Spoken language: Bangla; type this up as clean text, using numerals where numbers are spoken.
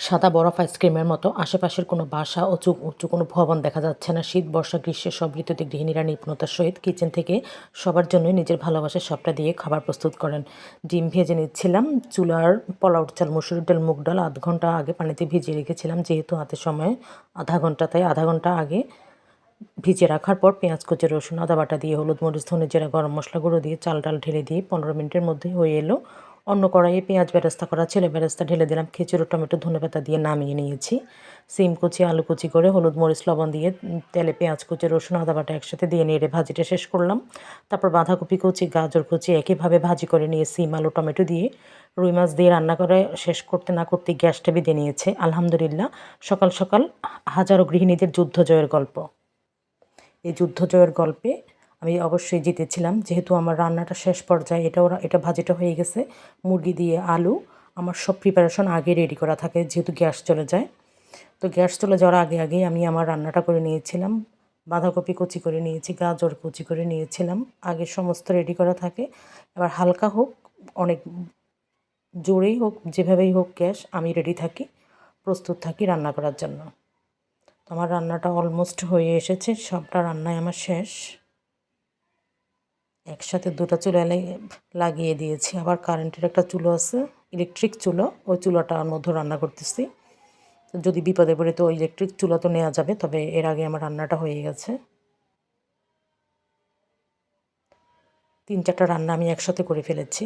সাদা বরফ আইসক্রিমের মতো আশেপাশের কোনো বাসা উঁচু কোনো ভবন দেখা যাচ্ছে না। শীত, বর্ষা, গ্রীষ্মের সব ঋতুতে গৃহিণীরা নিপুণতার সহিত কিচেন থেকে সবার জন্যই নিজের ভালোবাসার সবটা দিয়ে খাবার প্রস্তুত করেন। ডিম ভেজে নিচ্ছিলাম। চুলার পোলাও চাল, মসুর ডাল, মুগ ডাল ০.৫ ঘন্টা আগে পানিতে ভিজিয়ে রেখেছিলাম। যেহেতু হাতে সময় ০.৫ ঘন্টা, তাই ০.৫ ঘন্টা আগে ভিজিয়ে রাখার পর পেঁয়াজ কুচি, রসুন, আদা বাটা দিয়ে হলুদ, মরিচ, ধনে জিরা, গরম মশলা গুঁড়ো দিয়ে চাল ডাল ঢেলে দিয়ে ১৫ মিনিটের মধ্যেই হয়ে এলো। অন্য কড়াইয়ে পেঁয়াজ বেরেস্তা করা ছিল, বেরেস্তা ঢেলে দিলাম। খিচুড়ি, টমেটো, ধনেপাতা দিয়ে নামিয়ে নিয়েছি। সিম কুচি, আলু কুচি করে হলুদ, মরিচ, লবণ দিয়ে তেলে পেঁয়াজ কুচি, রসুন, আদা বাটা একসাথে দিয়ে নেড়ে ভাজিটা শেষ করলাম। তারপর বাঁধাকপি কুচি, গাজর কুচি একইভাবে ভাজি করে নিয়ে সিম, আলু, টমেটো দিয়ে রুই মাছ দিয়ে রান্না করে শেষ করতে না করতেই গ্যাসটা বিঁধে নিয়েছে। আলহামদুলিল্লাহ, সকাল সকাল হাজারো গৃহিণীদের যুদ্ধ জয়ের গল্প। এই যুদ্ধ জয়ের গল্পে আমি অবশ্যই জিতেছিলাম, যেহেতু আমার রান্নাটা শেষ পর্যায়ে এটা ভাজিটা হয়ে গেছে। মুরগি দিয়ে আলু আমার সব প্রিপারেশন আগে রেডি করা থাকে, যেহেতু গ্যাস চলে যায়। তো গ্যাস চলে যাওয়ার আগেই আমি আমার রান্নাটা করে নিয়েছিলাম। বাঁধাকপি কুচি করে নিয়েছি, গাজর কুচি করে নিয়েছিলাম। আগে সমস্ত রেডি করা থাকে। এবার হালকা হোক, অনেক জোরেই হোক, যেভাবেই হোক গ্যাস, আমি রেডি থাকি, প্রস্তুত থাকি রান্না করার জন্য। আমার রান্নাটা অলমোস্ট হয়ে এসেছে, সবটা রান্নাই আমার শেষ। একসাথে দুটো চুলা লাগিয়ে দিয়েছি। আবার কারেন্টের একটা চুলো আছে, ইলেকট্রিক চুলো, ওই চুলাটার মধ্যে রান্না করতেছি। তো যদি বিপদে পড়ে তো ইলেকট্রিক চুলা তো নেওয়া যাবে, তবে এর আগে আমার রান্নাটা হয়ে গেছে। ৩-৪টা রান্না আমি একসাথে করে ফেলেছি।